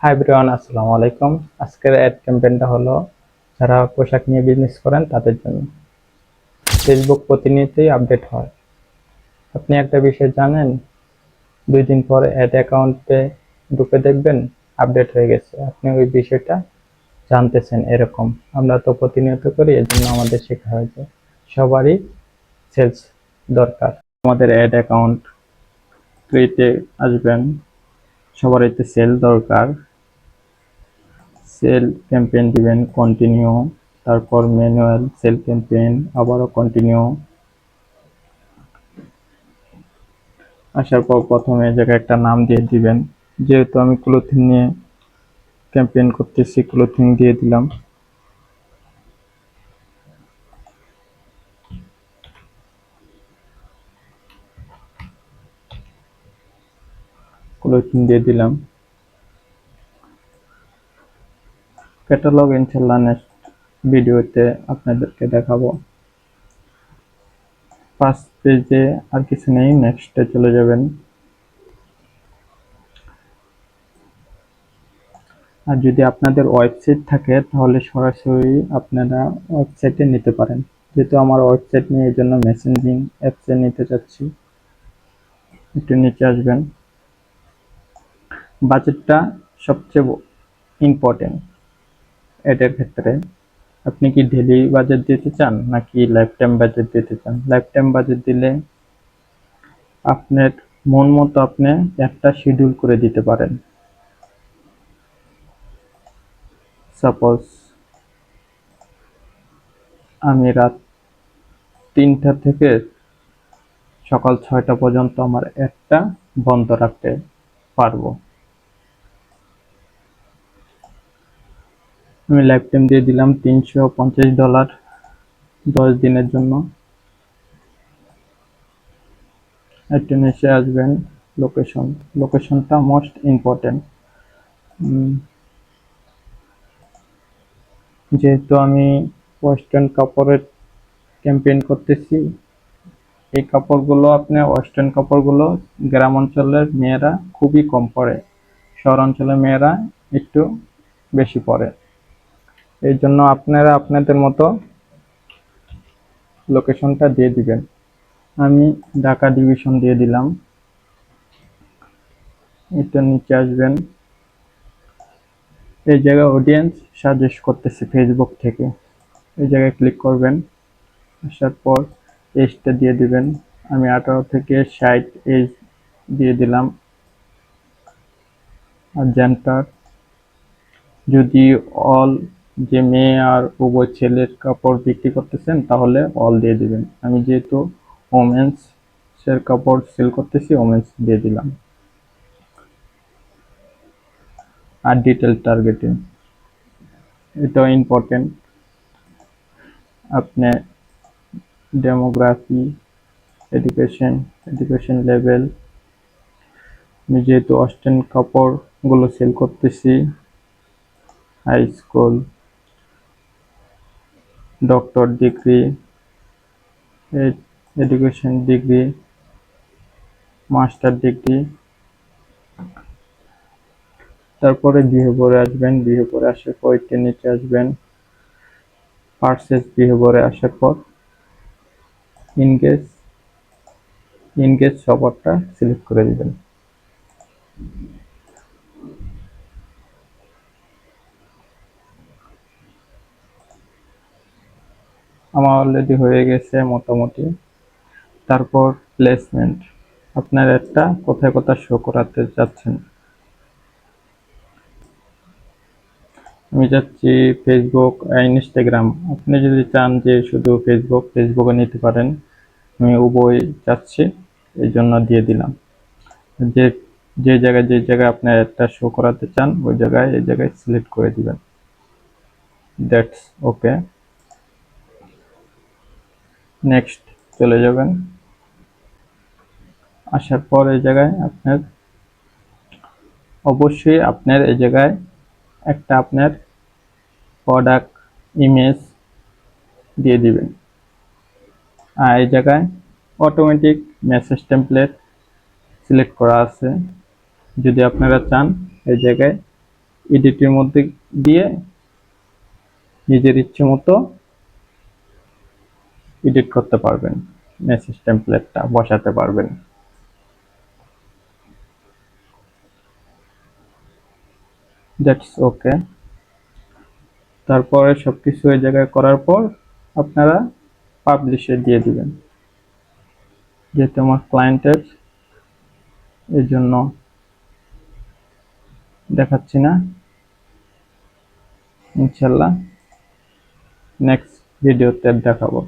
Hi everyone, আসসালামু আলাইকুম। আজকের অ্যাড ক্যাম্পেইনটা হলো যারা পোশাক নিয়ে বিজনেস করেন তাদের জন্য। ফেসবুক প্রতিনিয়তই আপডেট হয়। আপনি একটা বিষয় জানেন, 2 দিন পর অ্যাড অ্যাকাউন্টে ঢুকে দেখবেন আপডেট হয়ে গেছে। আপনি ওই বিষয়টা জানতেছেন এরকম। আমরা তো প্রতিনিয়ত করি, এজন্য আমাদের শেখা হয়েছে। সবারই সেলস দরকার। আমাদের অ্যাড অ্যাকাউন্ট ক্রিয়েটে আসবেন, সবারই তো সেল দরকার। সেল ক্যাম্পেইন দিবেন, কন্টিনিউ, তারপর ম্যানুয়াল সেল ক্যাম্পেইন, আবারও কন্টিনিউ। আসার পর প্রথমে এই জায়গায় একটা নাম দিয়ে দিবেন। যেহেতু আমি ক্লোথিং নিয়ে ক্যাম্পেইন করতেছি, ক্লোথিং দিয়ে দিলাম। ক্লোথিং দিয়ে দিলাম। ক্যাটালগ ইনশাল্লাহ নেক্সট ভিডিওতে আপনাদেরকে দেখাবো। ফার্স্ট পেজে আর কিছু নেই, নেক্সটে চলে যাবেন। আর যদি আপনাদের ওয়েবসাইট থাকে তাহলে সরাসরি আপনারা ওয়েবসাইটে নিতে পারেন। যেহেতু আমার ওয়েবসাইট নেই, এই জন্য মেসেঞ্জিং অ্যাপসে নিতে চাচ্ছি। একটু নিচে আসবেন। বাজেটটা সবচেয়ে ইম্পর্টেন্ট এটার ক্ষেত্রে। আপনি কি ডেইলি বাজেট দিতে চান নাকি লাইফ টাইম বাজেট দিতে চান? লাইফ টাইম বাজেট দিলে আপনার মন মতো আপনি একটা শিডিউল করে দিতে পারেন। সাপোজ আমি রাত 3টা থেকে সকাল 6টা পর্যন্ত আমার একটা বন্ধ রাখতে পারবো। আমি লাইফ টাইম দিয়ে দিলাম $350 10 দিনের জন্য। একটু নিচে আসবেন। লোকেশন, লোকেশনটা মোস্ট ইম্পর্টেন্ট। যেহেতু আমি ওয়েস্টার্ন কাপড়ের ক্যাম্পেইন করতেছি, এই কাপড়গুলো ওয়েস্টার্ন কাপড়গুলো গ্রাম অঞ্চলের মেয়েরা খুবই কম পরে, শহর অঞ্চলের মেয়েরা একটু বেশি পরে। এই জন্য আপনারা আপনাদের মতো লোকেশনটা দিয়ে দিবেন। আমি ঢাকা ডিভিশন দিয়ে দিলাম। এটা নিচে আসবেন। এই জায়গায় অডিয়েন্স সাজেস্ট করতেছে ফেসবুক থেকে, এই জায়গায় ক্লিক করবেন। আসার পর এজটা দিয়ে দিবেন। আমি 18 থেকে 60 এজ দিয়ে দিলাম। আর জেন্ডার, যদি অল, যে মেয়ে আর উভয় ছেলের কাপড় বিক্রি করতেছেন তাহলে অল দিয়ে দিবেন। আমি যেহেতু ওমেন্স এর কাপড় সেল করতেছি, ওমেন্স দিয়ে দিলাম। আর ডিটেল টার্গেটিং, এটাও ইম্পর্টেন্ট। আপনি ডেমোগ্রাফি, এডুকেশন লেভেল, আমি যেহেতু ওয়েস্টার্ন কাপড়গুলো সেল করতেছি, high school, doctor degree, education degree, master degree. তারপরে বিহেভিয়ারে আসবেন। বিহেভিয়ারে আসার পর একটু নিচে আসবেন। পারচেজ বিহেভিয়ারে আসার পর ইনগেজ, সবারটা সিলেক্ট করে দিবেন। আমার অলরেডি হয়ে গেছে মোটামুটি। তারপর প্লেসমেন্ট, আপনার একটা কোথায় কোথায় শো করাতে যাচ্ছেন। আমি যাচ্ছি ফেসবুক, ইনস্টাগ্রাম। আপনি যদি চান যে শুধু ফেসবুকে নিতে পারেন। আমি উভয় চাচ্ছি, এই জন্য দিয়ে দিলাম। যে যে জায়গায় আপনার একটা শো করাতে চান ওই জায়গায় এই জায়গায় সিলেক্ট করে দিবেন। That's okay. নেক্সট চলে যাবেন। আসার পর এই জায়গায় অবশ্যই আপনার এই জায়গায় একটা আপনার প্রোডাক্ট ইমেজ দিয়ে দিবেন। আর এই জায়গায় অটোমেটিক মেসেজ টেমপ্লেট সিলেক্ট করা আছে। যদি আপনারা চান এই জায়গায় এডিটের মধ্যে দিয়ে নিজের ইচ্ছে মতো এডিট করতে পারবেন, মেসেজ টেমপ্লেটটা বসাতে পারবেন। That's okay. তারপরে সবকিছু এই জায়গায় করার পর আপনারা পাবলিশে দিয়ে দিবেন। যেহেতু আমার ক্লায়েন্টের, এই জন্য দেখাচ্ছি না, ইনশাল্লাহ নেক্সট ভিডিওতে দেখাবো।